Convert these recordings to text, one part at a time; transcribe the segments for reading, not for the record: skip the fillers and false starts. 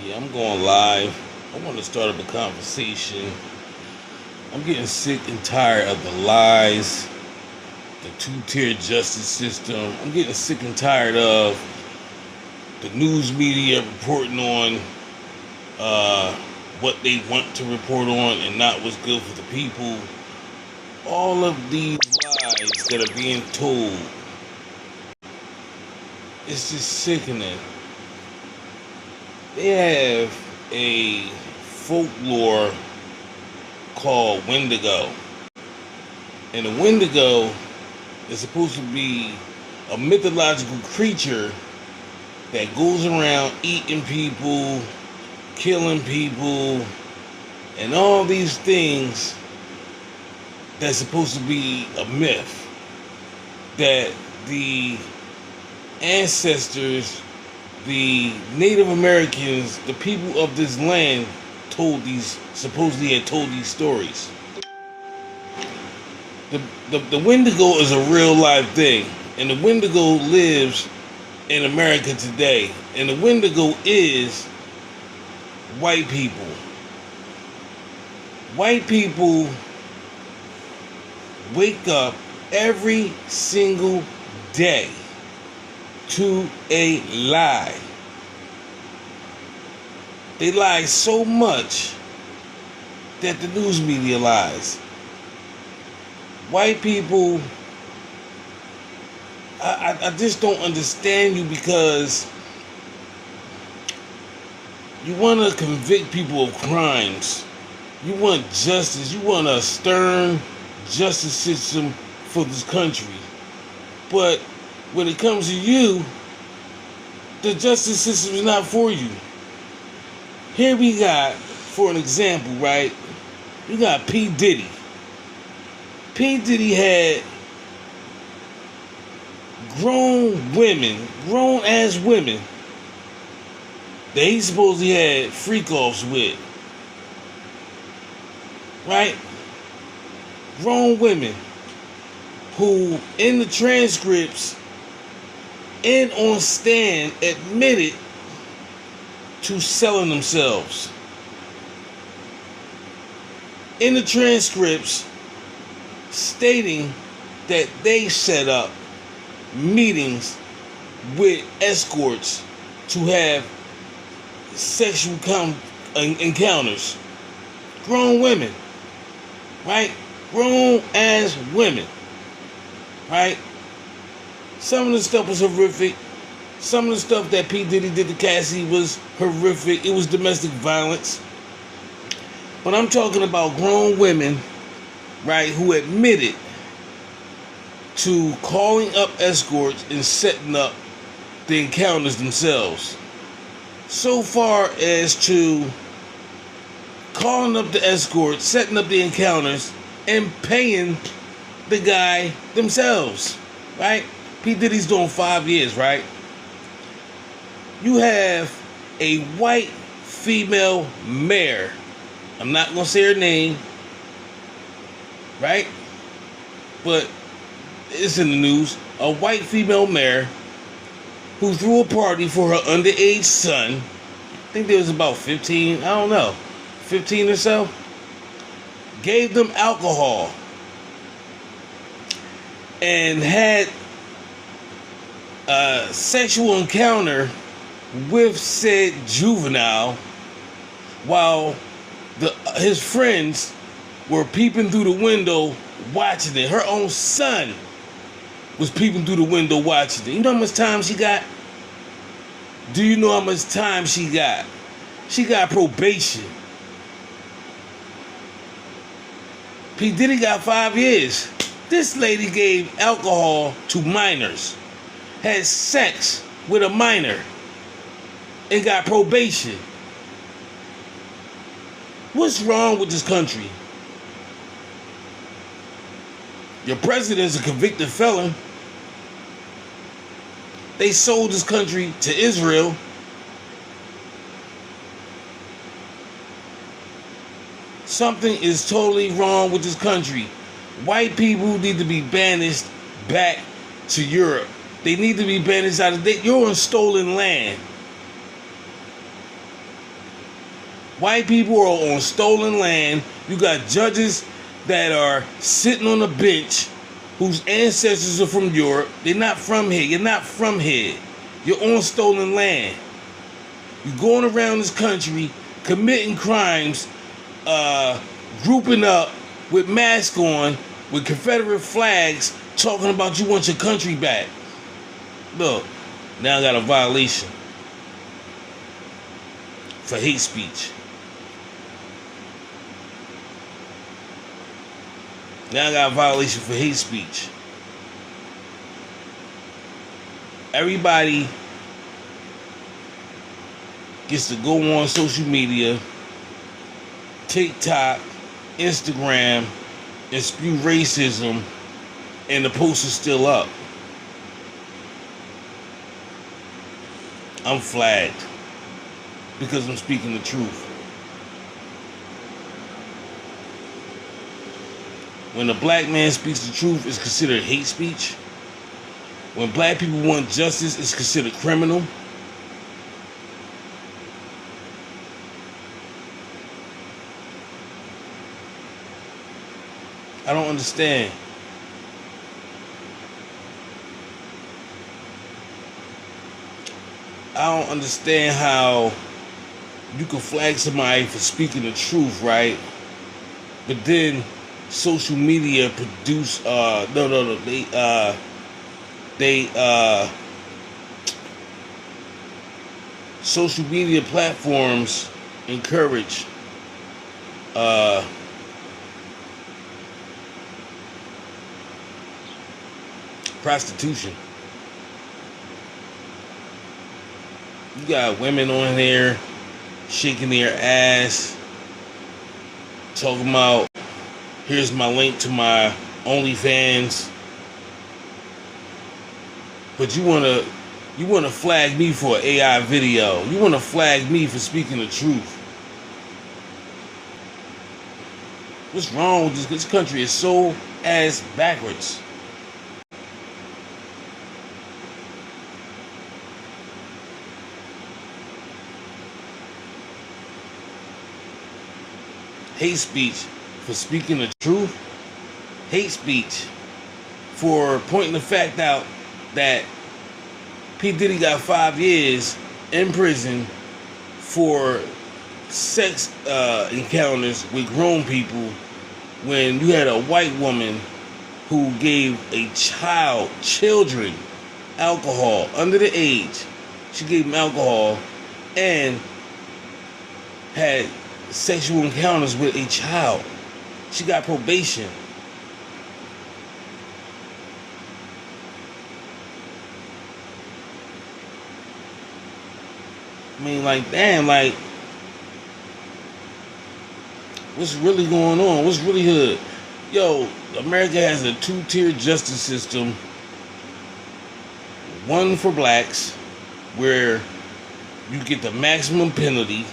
Yeah, I'm going live. I want to start up a conversation. I'm getting sick and tired of the lies, the two-tier justice system. I'm getting sick and tired of the news media reporting on what they want to report on and not what's good for the people. All of these lies that are being told, it's just sickening. They have a folklore called Wendigo. And the Wendigo is supposed to be a mythological creature that goes around eating people, killing people, and all these things that's supposed to be a myth that the ancestors, the Native Americans, the people of this land supposedly had told these stories. The Wendigo is a real life thing, and the Wendigo lives in America today, and the Wendigo is white people. White people wake up every single day to a lie. They lie so much that the news media lies. White people, I just don't understand you, because you want to convict people of crimes. You want justice. You want a stern justice system for this country. But when it comes to you, the justice system is not for you. Here we got, for an example, right? We got P. Diddy. P. Diddy had grown ass women that he supposedly had freak-offs with. Right? Grown women who, in the transcripts and on stand, admitted to selling themselves. In the transcripts, stating that they set up meetings with escorts to have sexual encounters. Grown women, right? Grown ass women, right? Some of the stuff was horrific. Some of the stuff that P. Diddy did to Cassie was horrific. It was domestic violence. But I'm talking about grown women, right, who admitted to calling up escorts and setting up the encounters themselves. So far as to calling up the escorts, setting up the encounters, and paying the guy themselves, right? P. Diddy's doing 5 years, right? You have a white female mayor. I'm not going to say her name, right? But it's in the news. A white female mayor who threw a party for her underage son. I think there was about 15, I don't know, 15 or so. Gave them alcohol and had a sexual encounter with said juvenile while his friends were peeping through the window watching it. Her own son was peeping through the window watching it. You know how much time she got? Do you know how much time she got? She got probation. P. Diddy got 5 years. This lady gave alcohol to minors, had sex with a minor, and got probation. What's wrong with this country? Your president's a convicted felon. They sold this country to Israel. Something is totally wrong with this country. White people need to be banished back to Europe. They need to be banished out of... You're on stolen land. White people are on stolen land. You got judges that are sitting on a bench whose ancestors are from Europe. They're not from here. You're not from here. You're on stolen land. You're going around this country committing crimes, grouping up with masks on, with Confederate flags, talking about you want your country back. Look, now I got a violation for hate speech. Now I got a violation for hate speech. Everybody gets to go on social media, TikTok, Instagram, and spew racism, and the post is still up. I'm flagged because I'm speaking the truth. When a black man speaks the truth, it's considered hate speech. When black people want justice, it's considered criminal. I don't understand. I don't understand how you can flag somebody for speaking the truth, right? But then social media produce social media platforms encourage prostitution. You got women on there shaking their ass, talking about, here's my link to my OnlyFans. But you wanna flag me for an AI video. You wanna flag me for speaking the truth. What's wrong with this? This country is so ass backwards. Hate speech for speaking the truth. Hate speech for pointing the fact out that P. Diddy got 5 years in prison for sex encounters with grown people, when you had a white woman who gave children alcohol under the age. She gave them alcohol and had sexual encounters with a child. She got probation. I mean, like, damn, like, what's really going on? What's really hood? Yo, America has a 2-tier justice system. One for blacks, where you get the maximum penalty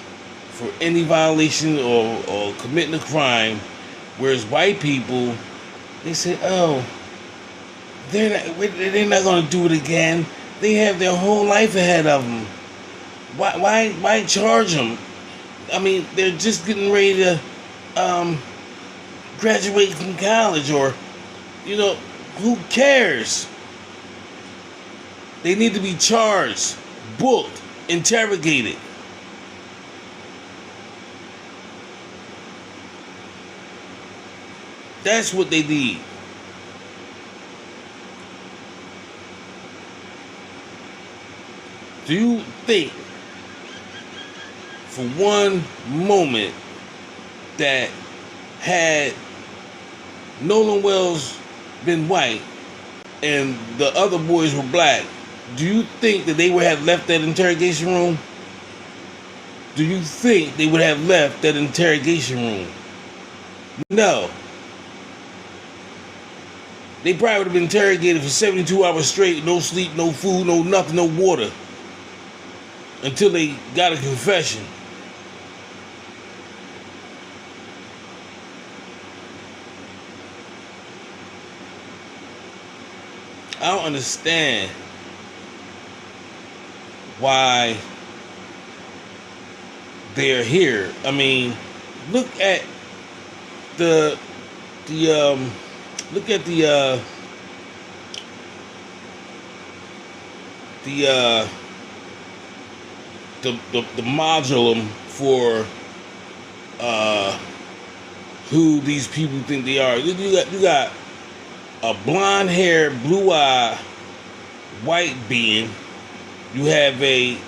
for any violation or committing a crime, whereas white people, they say, oh, they're not going to do it again. They have their whole life ahead of them. Why charge them? I mean, they're just getting ready to graduate from college, or, who cares? They need to be charged, booked, interrogated. That's what they need. Do you think for one moment that had Nolan Wells been white and the other boys were black, do you think that they would have left that interrogation room? Do you think they would have left that interrogation room? No. They probably would have been interrogated for 72 hours straight, no sleep, no food, no nothing, no water, until they got a confession. I don't understand they're here. I mean, look at the look at the modulum for who these people think they are. You got a blonde hair, blue eye, white being. You have a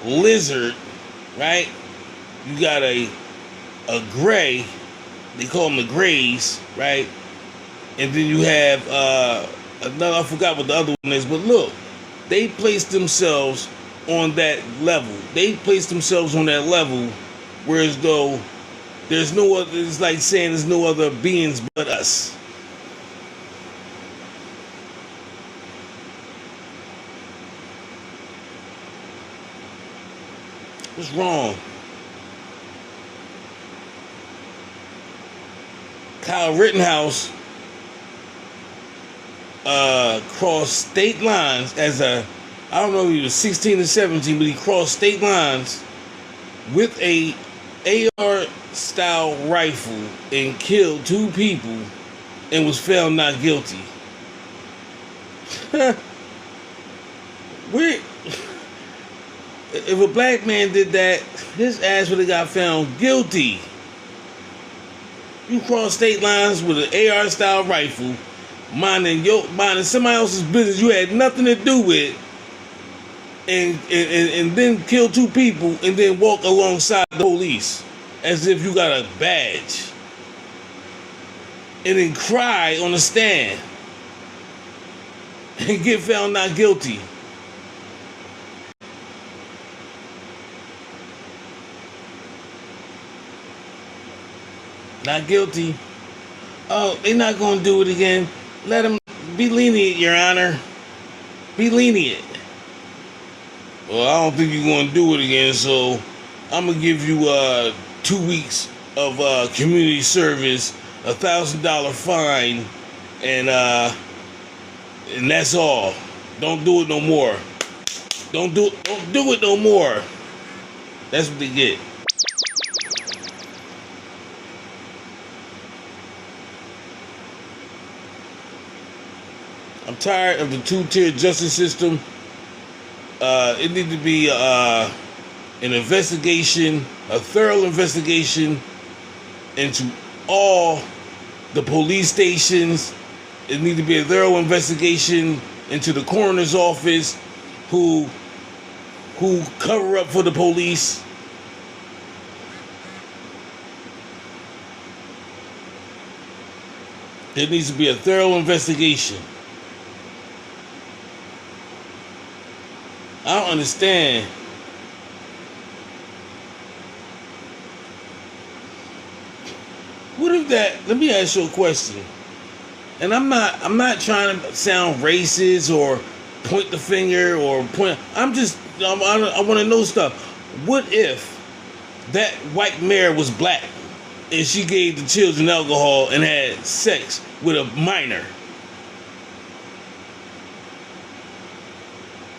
lizard, right? You got a gray. They call them the grays, right? And then you have another. I forgot what the other one is, but look, they placed themselves on that level. They placed themselves on that level, whereas though there's no other. It's like saying there's no other beings but us. What's wrong? Kyle Rittenhouse crossed state lines as I don't know if he was 16 or 17, but he crossed state lines with a AR style rifle and killed 2 people and was found not guilty. If a black man did that, his ass would have got found guilty. You cross state lines with an AR style rifle, minding somebody else's business you had nothing to do with, and then kill 2 people and then walk alongside the police as if you got a badge, and then cry on the stand and get found not guilty. Not guilty. Oh, they're not going to do it again. Let them be lenient, Your Honor. Be lenient. Well, I don't think you're going to do it again, so I'm going to give you 2 weeks of community service, $1,000 fine, and that's all. Don't do it no more. Don't do it no more. That's what they get. I'm tired of the 2-tier justice system. It needs to be an investigation, a thorough investigation into all the police stations. It needs to be a thorough investigation into the coroner's office, who cover up for the police. There needs to be a thorough investigation. I don't understand. What if that? Let me ask you a question. And I'm not trying to sound racist or point the finger or point. I want to know stuff. What if that white mayor was black and she gave the children alcohol and had sex with a minor?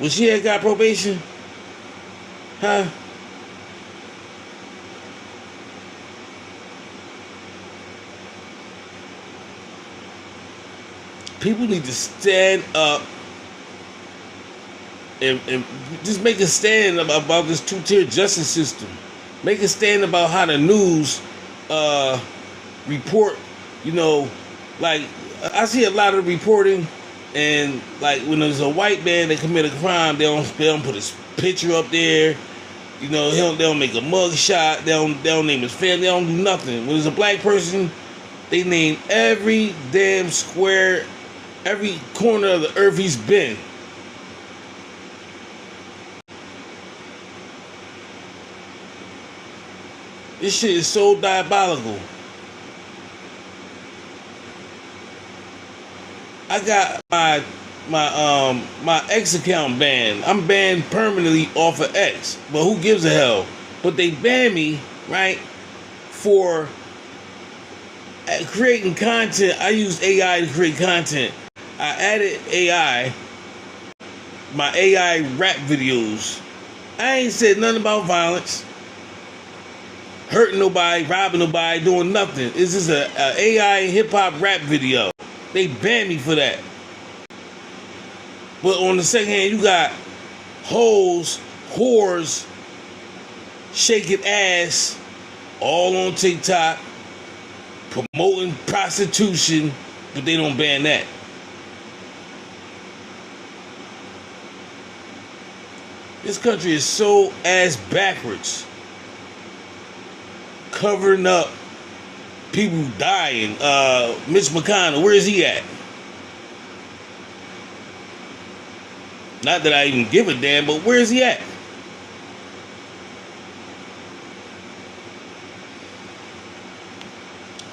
Would she have got probation? Huh? People need to stand up and just make a stand about this 2-tier justice system. Make a stand about how the news report, like I see a lot of reporting. And like when there's a white man that commit a crime, they don't put his picture up there. They don't make a mug shot. They don't name his family. They don't do nothing. When there's a black person, they name every damn square, every corner of the earth he's been. This shit is so diabolical. I got my X account banned. I'm banned permanently off of X. But who gives a hell? But they banned me, right, for creating content. I used AI to create content. I added AI, my AI rap videos. I ain't said nothing about violence. hurting nobody, robbing nobody, doing nothing. It's just a AI hip hop rap video. They banned me for that. But on the second hand, you got hoes, whores, shaking ass, all on TikTok, promoting prostitution, but they don't ban that. This country is so ass backwards. Covering up people dying. Mitch McConnell, where is he at? Not that I even give a damn, but where is he at?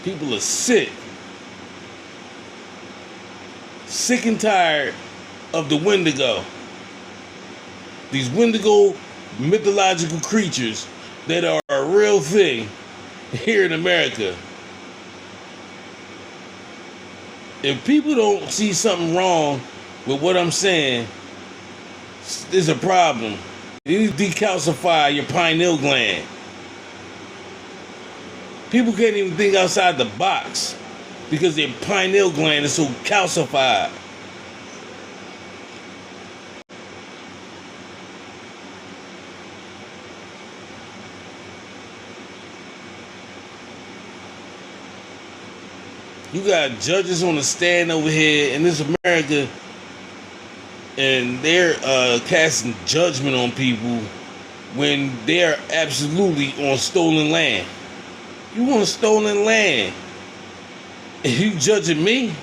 People are sick. Sick and tired of the Wendigo. These Wendigo mythological creatures that are a real thing here in America. If people don't see something wrong with what I'm saying, there's a problem. You need to decalcify your pineal gland. People can't even think outside the box because their pineal gland is so calcified. You got judges on the stand over here in this America, and they're casting judgment on people when they're absolutely on stolen land. You want stolen land, and you judging me?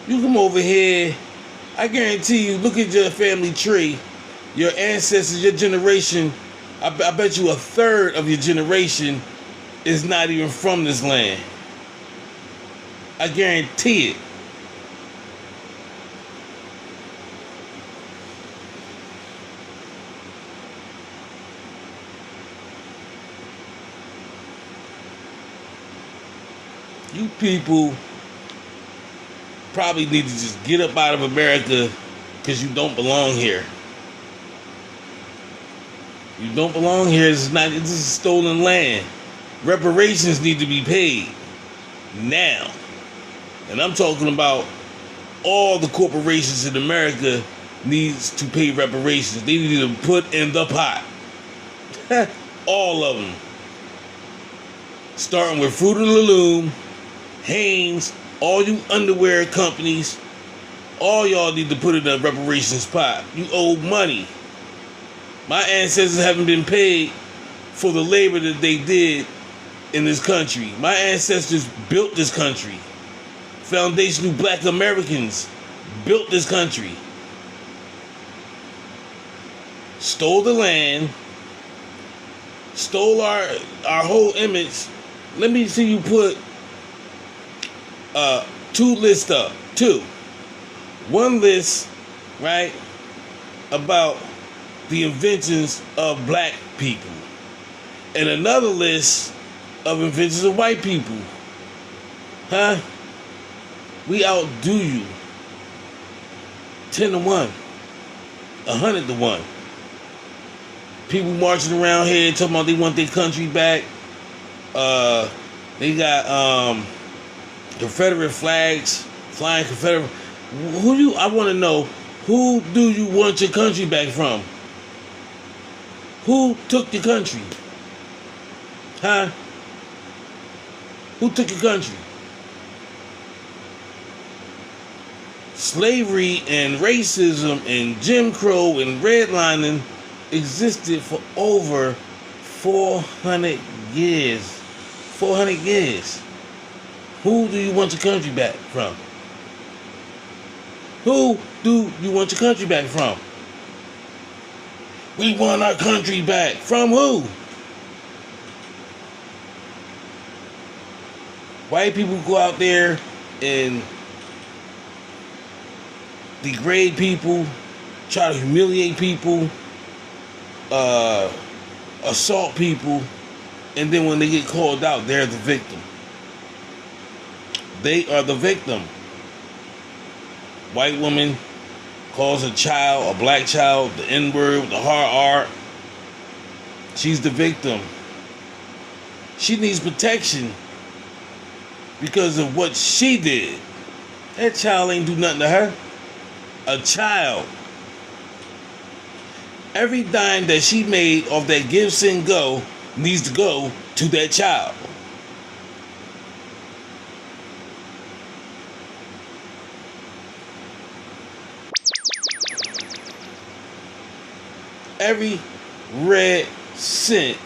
You come over here, I guarantee you, look at your family tree, your ancestors, your generation, I bet you a third of your generation is not even from this land. I guarantee it. You people probably need to just get up out of America because you don't belong here. You don't belong here. This is stolen land. Reparations need to be paid now. And I'm talking about all the corporations in America needs to pay reparations. They need to put in the pot. All of them. Starting with Fruit of the Loom, Hanes, all you underwear companies, all y'all need to put in the reparations pot. You owe money. My ancestors haven't been paid for the labor that they did in this country. My ancestors built this country. Foundational Black Americans built this country. Stole the land. Stole our whole image. Let me see you put two lists up. Two. One list, right, about the inventions of black people. And another list of inventions of white people. Huh? We outdo you. 10-1. 100-1. People marching around here talking about they want their country back. They got Confederate flags, flying Confederate. I want to know, who do you want your country back from? Who took your country? Huh? Who took your country? Slavery and racism and Jim Crow and redlining existed for over 400 years. 400 years. Who do you want your country back from? Who do you want your country back from? We want our country back. From who? White people go out there and degrade people, try to humiliate people, assault people, and then when they get called out, they're the victim. They are the victim. White woman calls a child, a black child, the N-word with the hard R. She's the victim. She needs protection because of what she did. That child ain't do nothing to her. A child. Every dime that she made off that Give, Send, Go needs to go to that child. Every red cent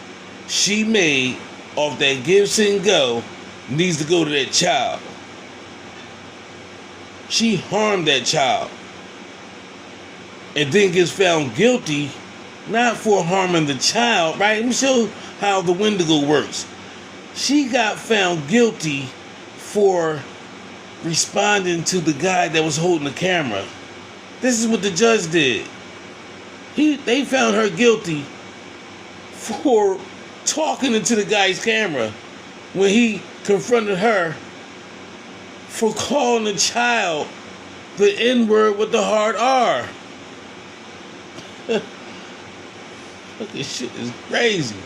she made off that Give, Send, Go needs to go to that child. She harmed that child and then gets found guilty, not for harming the child, right? Let me show how the Wendigo works. She got found guilty for responding to the guy that was holding the camera. This is what the judge did. They found her guilty for talking into the guy's camera when he confronted her for calling the child the N-word with the hard R. Fucking shit is crazy.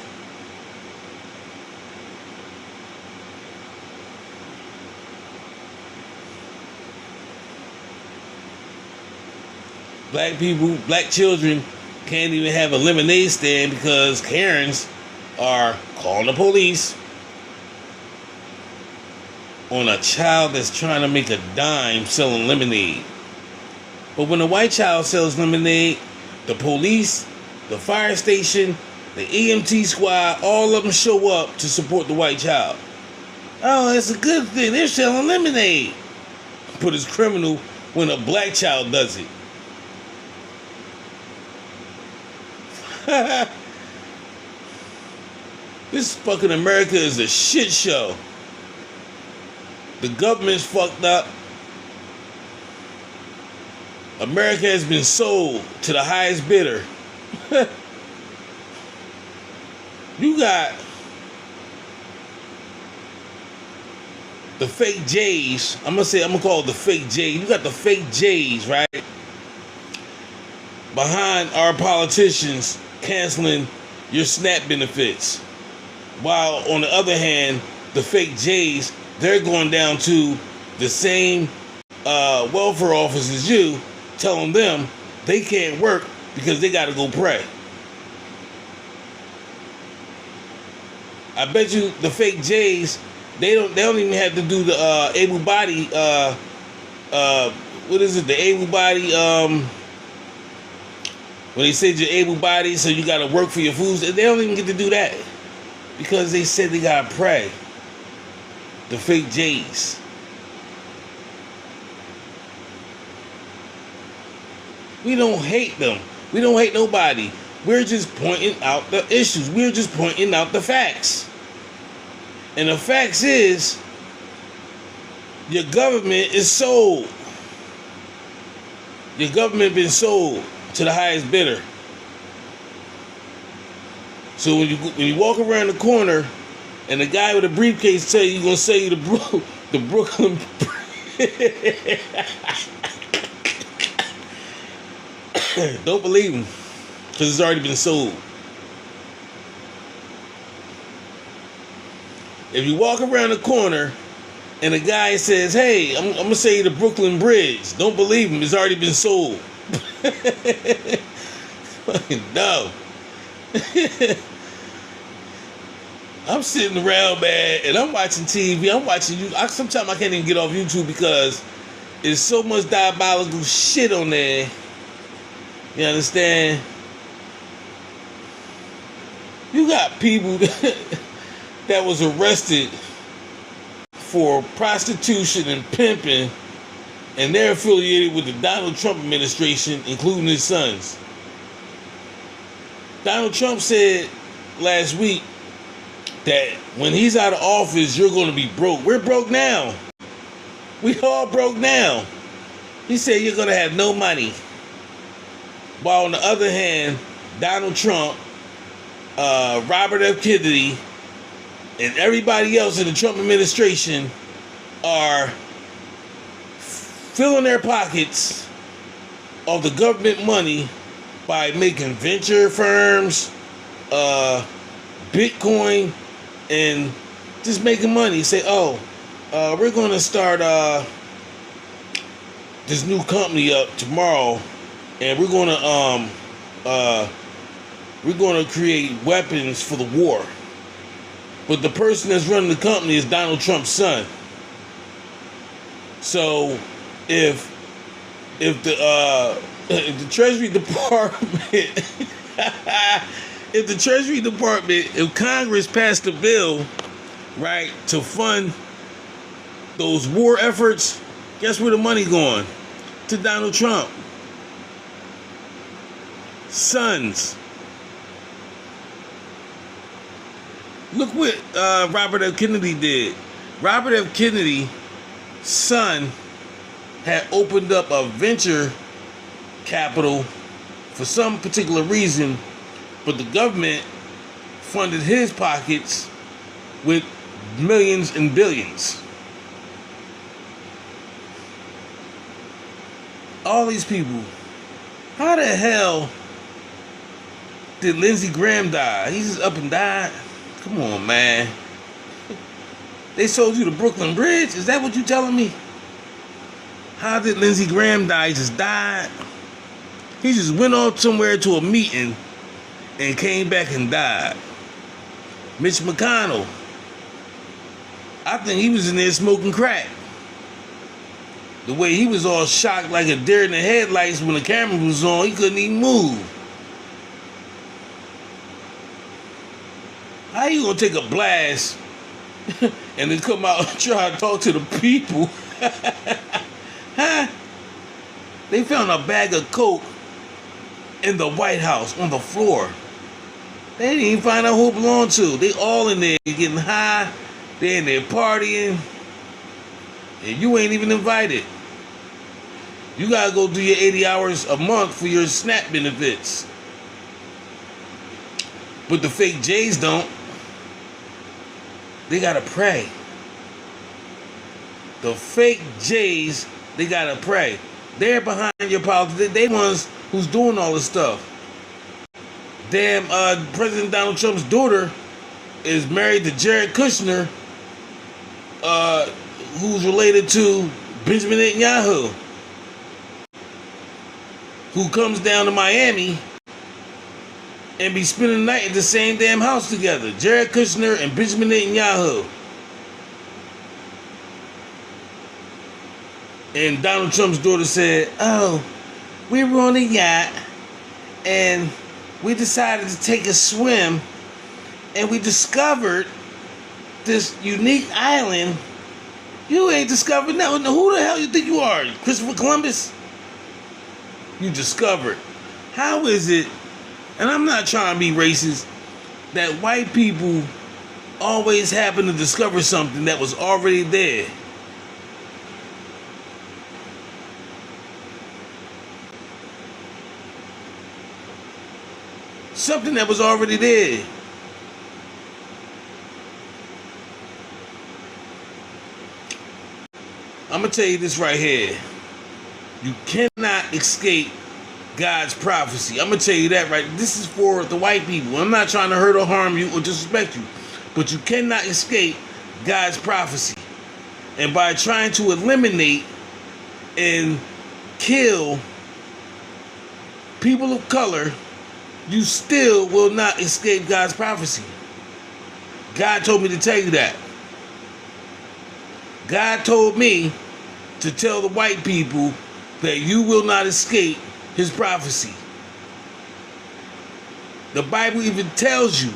Black people, black children can't even have a lemonade stand because Karens are calling the police on a child that's trying to make a dime selling lemonade. But when a white child sells lemonade, the police, the fire station, the EMT squad, all of them show up to support the white child. Oh, it's a good thing. They're selling lemonade. But it's criminal when a black child does it. This fucking America is a shit show. The government's fucked up. America has been sold to the highest bidder. You got the fake J's. I'm gonna call it the fake J's. You got the fake J's, right? Behind our politicians canceling your SNAP benefits. While on the other hand, the fake J's, they're going down to the same welfare office as you, telling them they can't work because they got to go pray. I bet you the fake J's, they don't even have to do the able body what is it, the able body when they said you're able bodied so you gotta work for your foods, they don't even get to do that because they said they gotta pray. The fake J's. We don't hate them. We don't hate nobody. We're just pointing out the issues. We're just pointing out the facts. And the facts is your government is sold. Your government been sold to the highest bidder. So when you walk around the corner and the guy with a briefcase tell you gonna sell you the Brooklyn don't believe him because it's already been sold. If you walk around the corner and a guy says, "Hey, I'm gonna sell you the Brooklyn Bridge," don't believe him. It's already been sold. Fucking no. I'm sitting around, man, and I'm watching TV. I'm watching you. Sometimes I can't even get off YouTube because there's so much diabolical shit on there. You understand? You got people that was arrested for prostitution and pimping, and they're affiliated with the Donald Trump administration, including his sons. Donald Trump said last week that when he's out of office, you're going to be broke. We're broke now. We all broke now. He said you're going to have no money. While on the other hand, Donald Trump, Robert F. Kennedy, and everybody else in the Trump administration are filling their pockets of the government money by making venture firms, Bitcoin and just making money. Say, oh, we're going to start this new company up tomorrow, and we're going to create weapons for the war. But the person that's running the company is Donald Trump's son. So if the Treasury Department if Congress passed a bill, right, to fund those war efforts, guess where the money going? To Donald Trump. Sons. Look what Robert F. Kennedy did. Robert F. Kennedy's son had opened up a venture capital for some particular reason, but the government funded his pockets with millions and billions. All these people. How the hell did Lindsey Graham die? He just up and died? Come on, man. They sold you the Brooklyn Bridge? Is that what you telling me? How did Lindsey Graham die? He just died? He just went off somewhere to a meeting and came back and died. Mitch McConnell, I think he was in there smoking crack. The way he was all shocked like a deer in the headlights when the camera was on, he couldn't even move. How you gonna take a blast and then come out and try to talk to the people? Huh? They found a bag of coke in the White House on the floor. They didn't even find out who it belonged to. They all in there getting high. They in there partying. And you ain't even invited. You gotta go do your 80 hours a month for your SNAP benefits. But the fake J's don't. They gotta pray. The fake J's, they gotta pray. They're behind your politics. They ones who's doing all this stuff. Damn, President Donald Trump's daughter is married to Jared Kushner, who's related to Benjamin Netanyahu, who comes down to Miami and be spending the night at the same damn house together. Jared Kushner and Benjamin Netanyahu. And Donald Trump's daughter said, oh, we were on a yacht and we decided to take a swim and we discovered this unique island. You ain't discovered nothing. Who the hell you think you are? Christopher Columbus? You discovered. How is it, and I'm not trying to be racist, that white people always happen to discover something that was already there? Something that was already there. I'm going to tell you this right here. You cannot escape God's prophecy. I'm going to tell you that right. This is for the white people. I'm not trying to hurt or harm you or disrespect you. But you cannot escape God's prophecy. And by trying to eliminate and kill people of color, you still will not escape God's prophecy. God told me to tell you that. God told me to tell the white people that you will not escape his prophecy. The Bible even tells you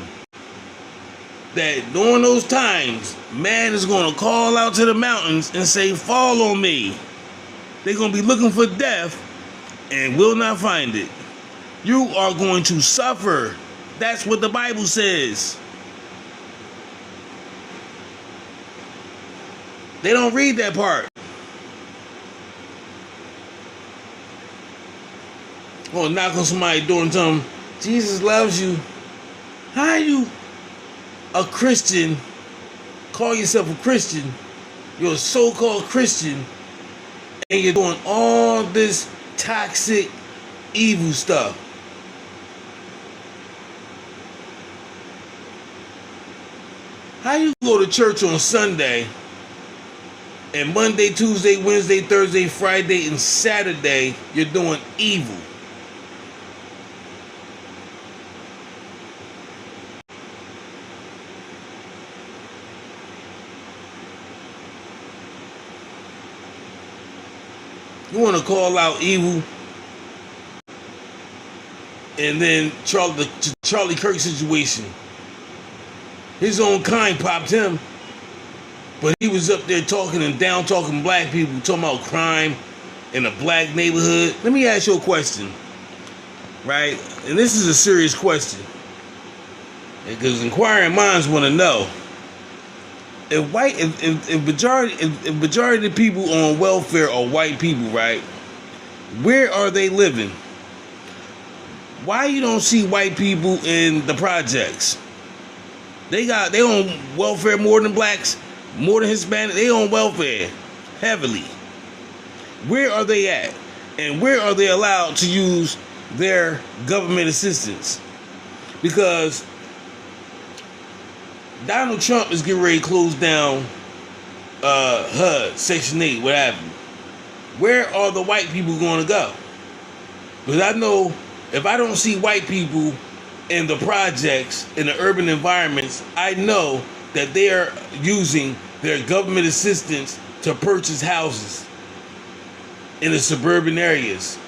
that during those times, man is going to call out to the mountains and say, fall on me. They're going to be looking for death and will not find it. You are going to suffer. That's what the Bible says. They don't read that part. Or knock on somebody's door and tell them, Jesus loves you. How are you a Christian, call yourself a Christian, you're a so-called Christian, and you're doing all this toxic, evil stuff? How you go to church on Sunday and Monday, Tuesday, Wednesday, Thursday, Friday, and Saturday you're doing evil? You want to call out evil, and then Charlie Kirk situation. His own kind popped him, but he was up there talking and down talking black people, talking about crime in a black neighborhood. Let me ask you a question, right? And this is a serious question, because inquiring minds want to know. If majority of the people on welfare are white people, right? Where are they living? Why you don't see white people in the projects? They on welfare more than blacks, more than Hispanic. They on welfare heavily. Where are they at? And where are they allowed to use their government assistance? Because Donald Trump is getting ready to close down HUD, Section 8, what have you. Where are the white people going to go? Because I know if I don't see white people in the projects, in the urban environments, I know that they are using their government assistance to purchase houses in the suburban areas.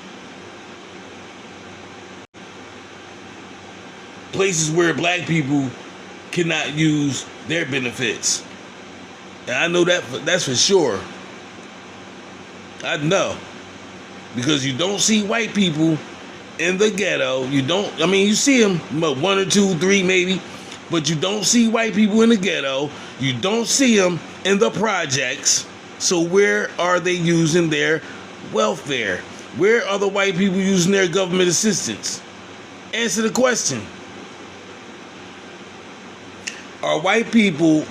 Places where black people cannot use their benefits. And I know that's for sure. I know. Because you don't see white people in the ghetto. You see them, one or two, three maybe, but you don't see white people in the ghetto. You don't see them in the projects. So where are they using their welfare? Where are the white people using their government assistance? Answer the question. Are white people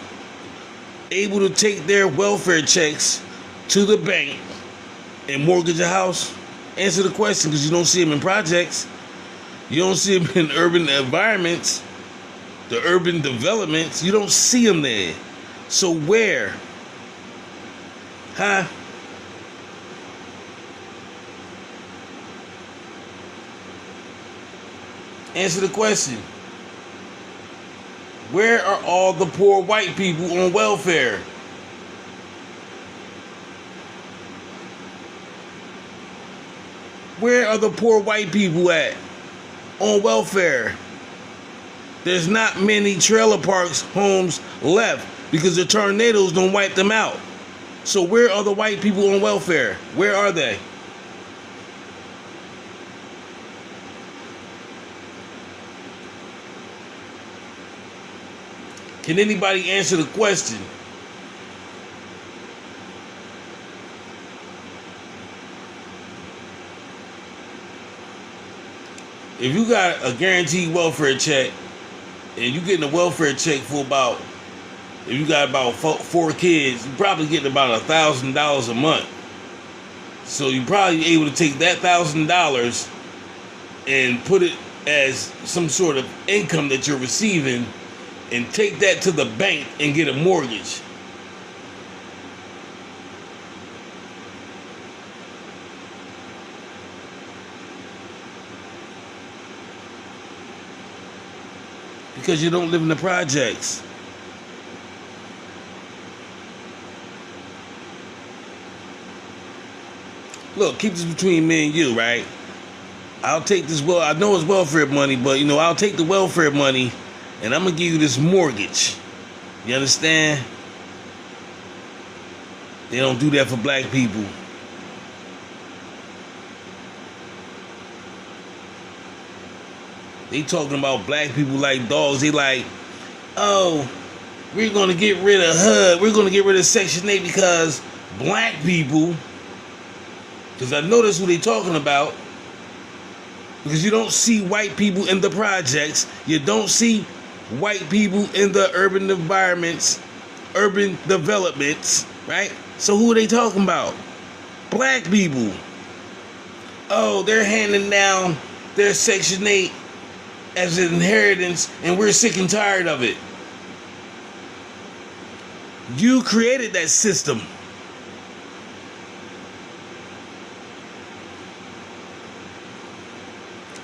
able to take their welfare checks to the bank and mortgage a house? Answer the question, because you don't see them in projects. You don't see them in urban environments, the urban developments. You don't see them there. So where? Huh? Answer the question. Where are all the poor white people on welfare? Where are the poor white people at on welfare? There's not many trailer parks, homes left because the tornadoes don't wipe them out. So where are the white people on welfare? Where are they? Can anybody answer the question? If you got a guaranteed welfare check and you getting a welfare check for if you got about four kids, you're probably getting about $1,000 a month. So you're probably able to take that $1,000 and put it as some sort of income that you're receiving and take that to the bank and get a mortgage. Because you don't live in the projects. Look, keep this between me and you, right? I'll take this, I know it's welfare money, but I'll take the welfare money and I'm gonna give you this mortgage. You understand? They don't do that for black people. They talking about black people like dogs. They like, oh, we're gonna get rid of HUD. We're gonna get rid of Section 8 because black people. Because I know that's who they talking about. Because you don't see white people in the projects. You don't see white people in the urban environments, urban developments, right? So who are they talking about? Black people. Oh, they're handing down their Section 8 as an inheritance, and we're sick and tired of it. You created that system.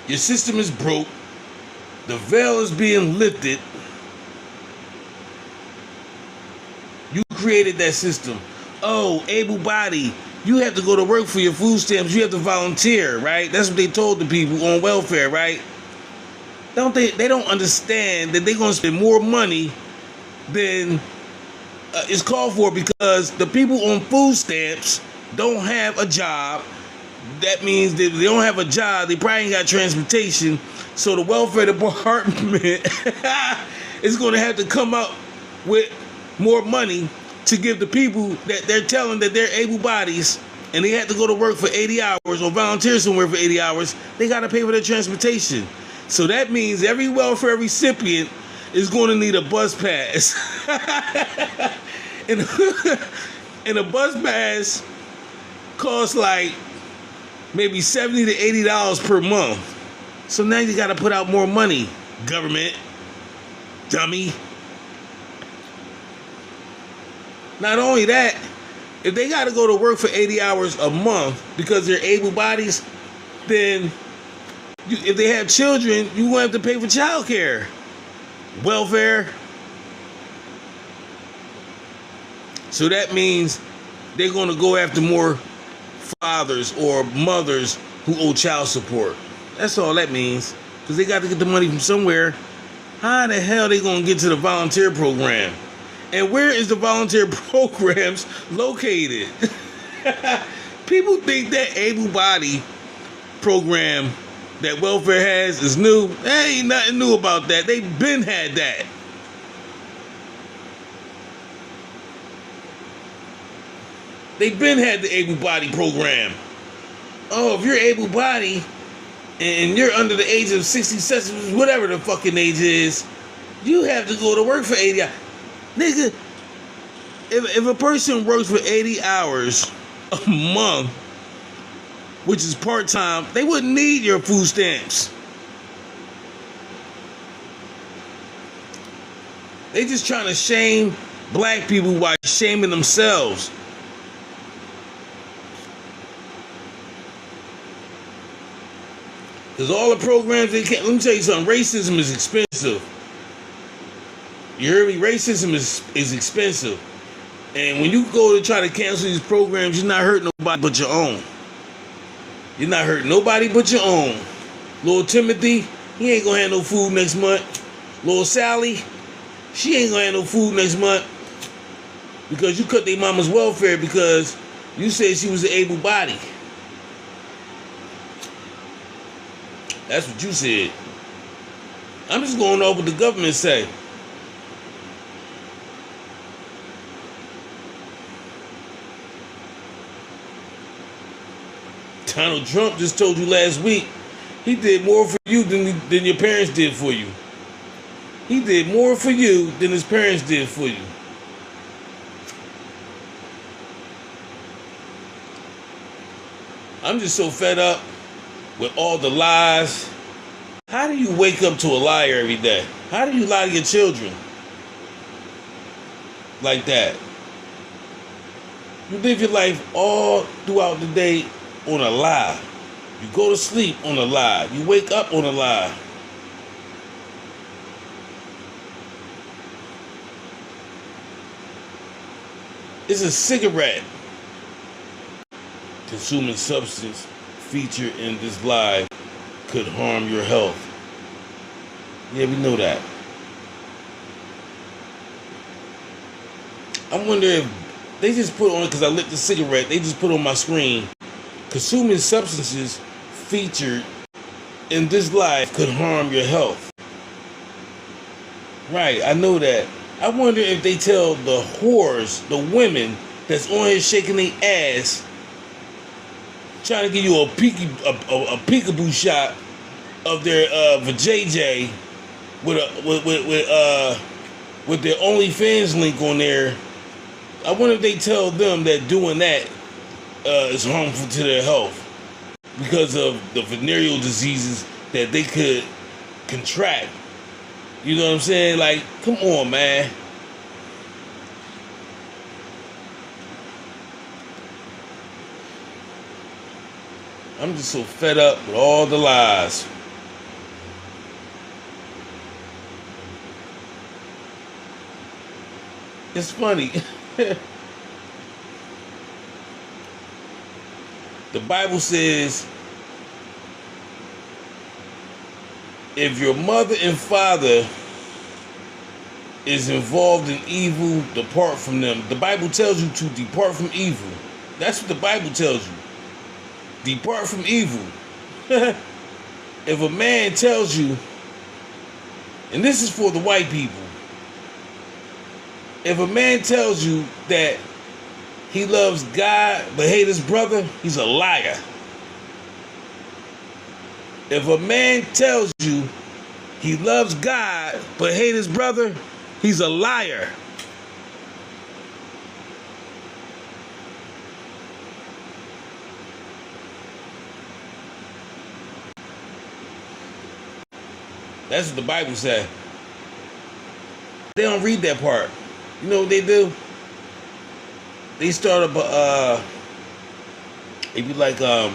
Your system is broke. The veil is being lifted. You created that system. Oh, able body. You have to go to work for your food stamps. You have to volunteer, right? That's what they told the people on welfare, right? They don't understand that they're going to spend more money than is called for, because the people on food stamps don't have a job. That means that they don't have a job. They probably ain't got transportation. So the welfare department is going to have to come up with more money to give the people that they're telling that they're able bodies and they have to go to work for 80 hours or volunteer somewhere for 80 hours. They got to pay for their transportation. So that means every welfare recipient is going to need a bus pass. and a bus pass costs like maybe $70 to $80 per month. So now you got to put out more money, government, dummy. Not only that, if they got to go to work for 80 hours a month because they're able bodies, then if they have children, you're going to have to pay for child care, welfare. So that means they're going to go after more fathers or mothers who owe child support. That's all that means, because they got to get the money from somewhere. How the hell they going to get to the volunteer program? And where is the volunteer programs located? People think that able body program that welfare has is new. There ain't nothing new about that. They've been had that. They've been had the able body program. Oh, if you're able body and you're under the age of 60, whatever the fucking age is, you have to go to work for 80 hours. Nigga, if a person works for 80 hours a month, which is part-time, they wouldn't need your food stamps. They just trying to shame black people while shaming themselves. Because all the programs they can't. Let me tell you something. Racism is expensive. You heard me? Racism is expensive. And when you go to try to cancel these programs, you're not hurting nobody but your own. You're not hurting nobody but your own. Little Timothy, he ain't gonna have no food next month. Little Sally, she ain't gonna have no food next month because you cut their mama's welfare because you said she was an able body. That's what you said. I'm just going off what the government say. Donald Trump just told you last week he did more for you than your parents did for you. He did more for you than his parents did for you. I'm just so fed up with all the lies. How do you wake up to a liar every day? How do you lie to your children like that? You live your life all throughout the day on a lie. You go to sleep on a lie. You wake up on a lie. It's a cigarette. Consuming substance featured in this lie could harm your health. Yeah, we know that. I wonder if they just put on, because I lit the cigarette, they just put on my screen, consuming substances featured in this life could harm your health. Right, I know that. I wonder if they tell the whores, the women that's on here shaking their ass, trying to give you a peekaboo shot of their vajayjay with their OnlyFans link on there. I wonder if they tell them that doing that is harmful to their health because of the venereal diseases that they could contract. You know what I'm saying? Like, come on, man. I'm just so fed up with all the lies. It's funny. The Bible says, if your mother and father is involved in evil, depart from them. The Bible tells you to depart from evil. That's what the Bible tells you. Depart from evil. If a man tells you, and this is for the white people, if a man tells you that he loves God but hate his brother, he's a liar. If a man tells you he loves God but hate his brother, he's a liar. That's what the Bible said. They don't read that part. You know what they do? They start up it'd be like the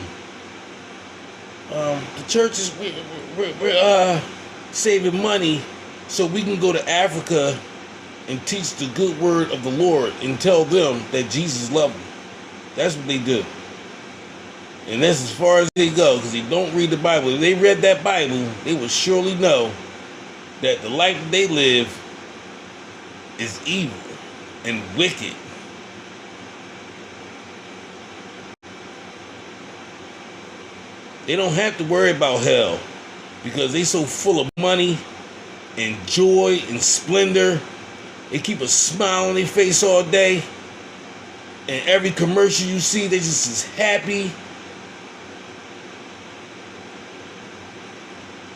church is we're saving money so we can go to Africa and teach the good word of the Lord and tell them that Jesus loved them. That's what they do. And that's as far as they go, because they don't read the Bible. If they read that Bible, they would surely know that the life that they live is evil and wicked. They don't have to worry about hell because they so full of money and joy and splendor. They keep a smile on their face all day. And every commercial you see, they just as happy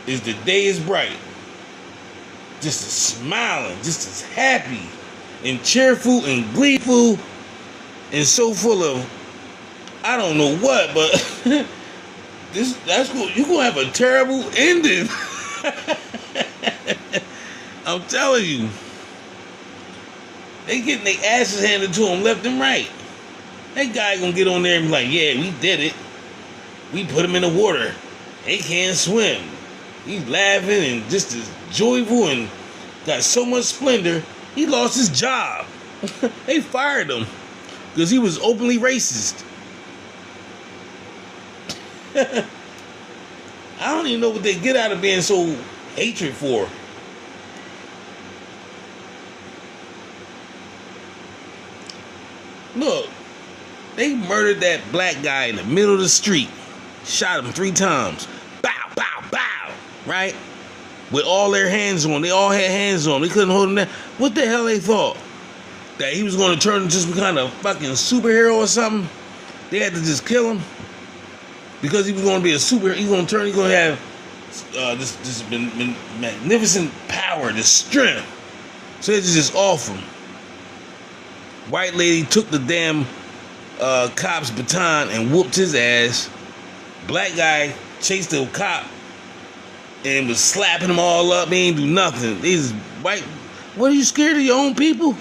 as the day is bright. Just as smiling, just as happy and cheerful and gleeful and so full of I don't know what, but that's cool. You're gonna have a terrible ending. I'm telling you. They getting their asses handed to them left and right. That guy gonna get on there and be like, yeah, we did it. We put him in the water. They can't swim. He's laughing and just as joyful and got so much splendor. He lost his job. They fired him because he was openly racist. I don't even know what they get out of being so hatred for. Look, they murdered that black guy in the middle of the street. Shot him 3 times. Bow, bow, bow. Right? With all their hands on. They all had hands on. They couldn't hold him down. What the hell they thought? That he was going to turn into some kind of fucking superhero or something? They had to just kill him? Because he was going to be a superhero. He's going to turn, he's going to have this magnificent power, this strength. So they just off him. White lady took the damn cop's baton and whooped his ass. Black guy chased the cop and was slapping them all up. He ain't do nothing. These white, what, are you scared of your own people?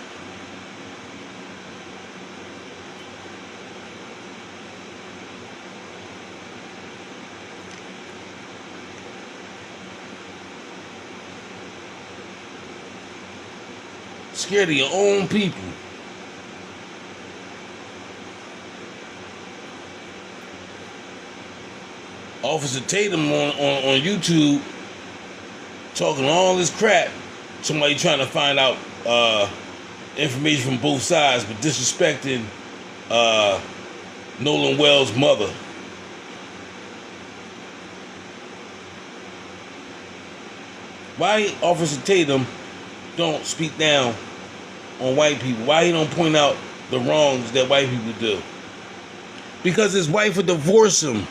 Scared of your own people. Officer Tatum on YouTube talking all this crap. Somebody trying to find out information from both sides, but disrespecting Nolan Wells' mother. Why Officer Tatum don't speak down on white people? Why he don't point out the wrongs that white people do? Because his wife would divorce him.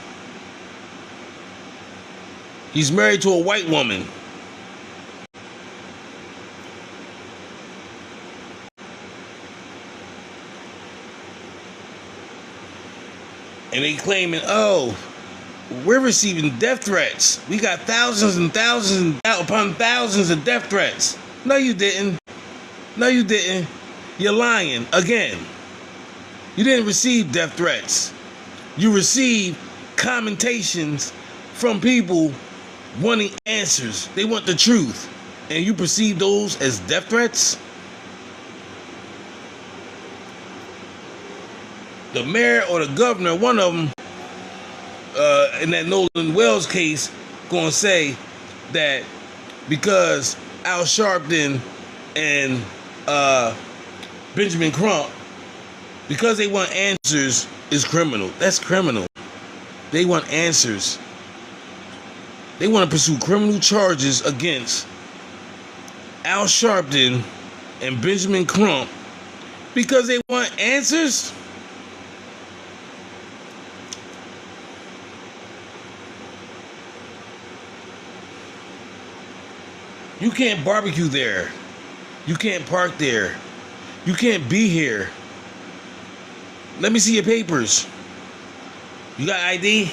He's married to a white woman. And they claiming, oh, we're receiving death threats. We got thousands and thousands upon thousands of death threats. No, you didn't. No, you didn't. You're lying again. You didn't receive death threats. You received commentations from people wanting answers. They want the truth. And you perceive those as death threats? The mayor or the governor, one of them, in that Nolan Wells case, gonna say that because Al Sharpton and Benjamin Crump, because they want answers, is criminal. That's criminal. They want answers. They want to pursue criminal charges against Al Sharpton and Benjamin Crump because they want answers? You can't barbecue there. You can't park there. You can't be here. Let me see your papers. You got ID?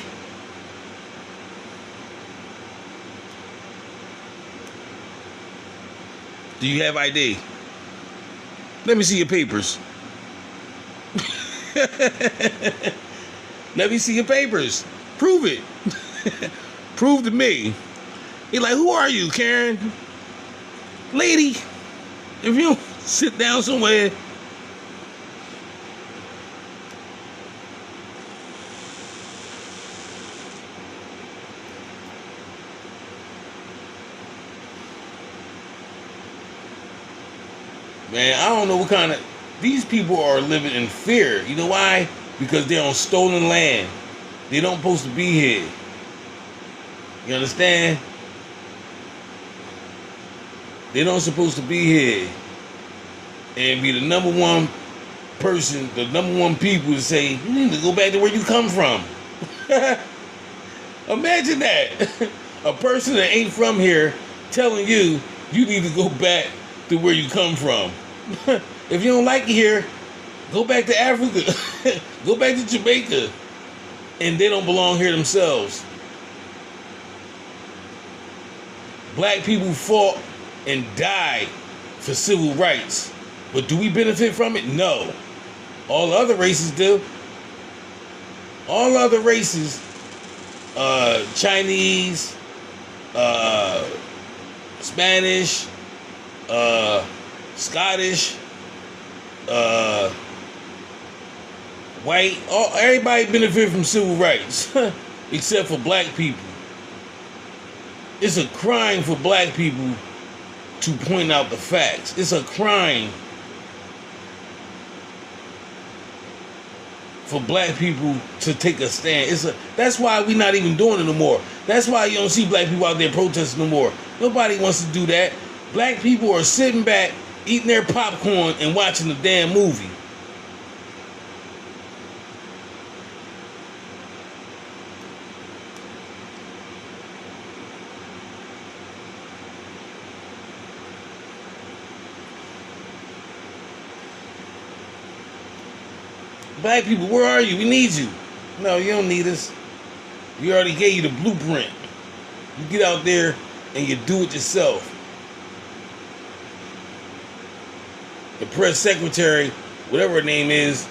Do you have ID? Let me see your papers. Let me see your papers. Prove it. Prove to me. He's like, who are you, Karen? Lady, if you sit down somewhere. Man, I don't know what kind of... These people are living in fear. You know why? Because they're on stolen land. They don't supposed to be here. You understand? They don't supposed to be here. And be the number one person, the number one people to say, you need to go back to where you come from. Imagine that. A person that ain't from here telling you, you need to go back to where you come from. If you don't like it here, go back to Africa. Go back to Jamaica. And they don't belong here themselves. Black people fought and died for civil rights. But do we benefit from it? No. All other races do. All other races, Chinese, Spanish, Scottish, white, everybody benefit from civil rights except for black people. It's a crime for black people to point out the facts. It's a crime for black people to take a stand. That's why we're not even doing it no more. That's why you don't see black people out there protesting no more. Nobody wants to do that. Black people are sitting back, eating their popcorn and watching the damn movie. Black people, where are you? We need you. No, you don't need us. We already gave you the blueprint. You get out there and you do it yourself. The press secretary, whatever her name is,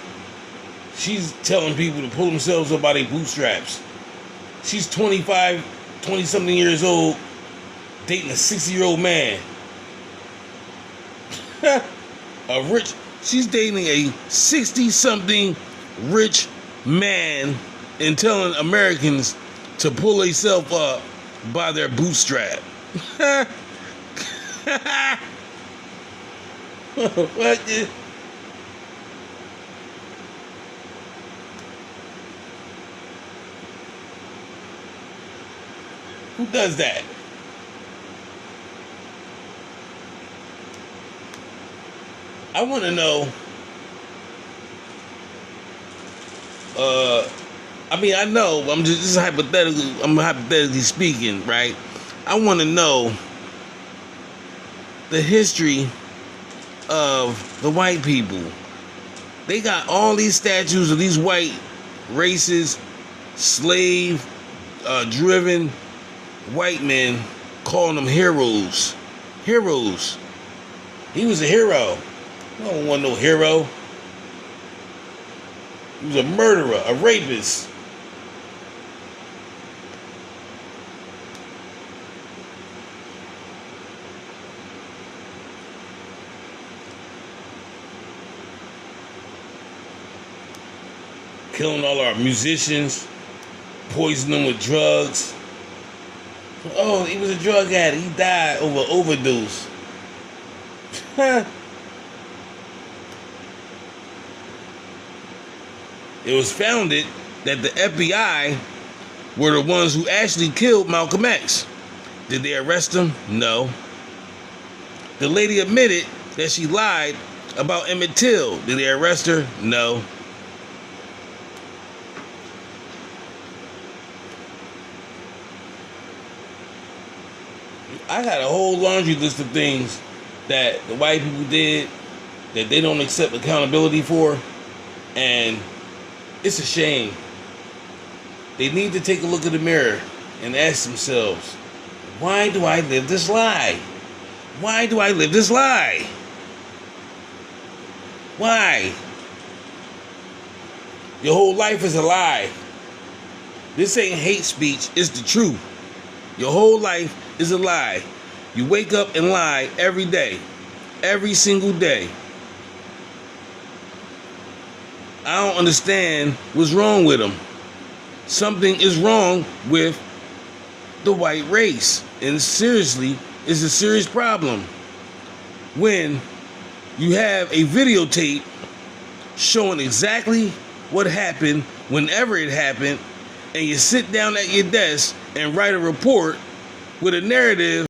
she's telling people to pull themselves up by their bootstraps. She's 25, 20-something years old, dating a 60-year-old man. She's dating a 60-something rich man and telling Americans to pull themselves up by their bootstrap. What? Who does that? I want to know. I know. This is hypothetical. I'm hypothetically speaking, right? I want to know the history of the white people. They got all these statues of these white racist, slave driven white men, calling them heroes. Heroes. He was a hero. I don't want no hero. He was a murderer, a rapist. killing all our musicians, poisoning them with drugs. Oh, he was a drug addict. He died over overdose. It was founded that the FBI were the ones who actually killed Malcolm X. Did they arrest him? No. The lady admitted that she lied about Emmett Till. Did they arrest her? No. I got a whole laundry list of things that the white people did that they don't accept accountability for, and it's a shame. They need to take a look in the mirror and ask themselves, why do I live this lie? Why do I live this lie? Why? Your whole life is a lie. This ain't hate speech, it's the truth. Your whole life is a lie. You wake up and lie every day. Every single day. I don't understand what's wrong with them. Something is wrong with the white race. And seriously, it's a serious problem. When you have a videotape showing exactly what happened whenever it happened, and you sit down at your desk and write a report with a narrative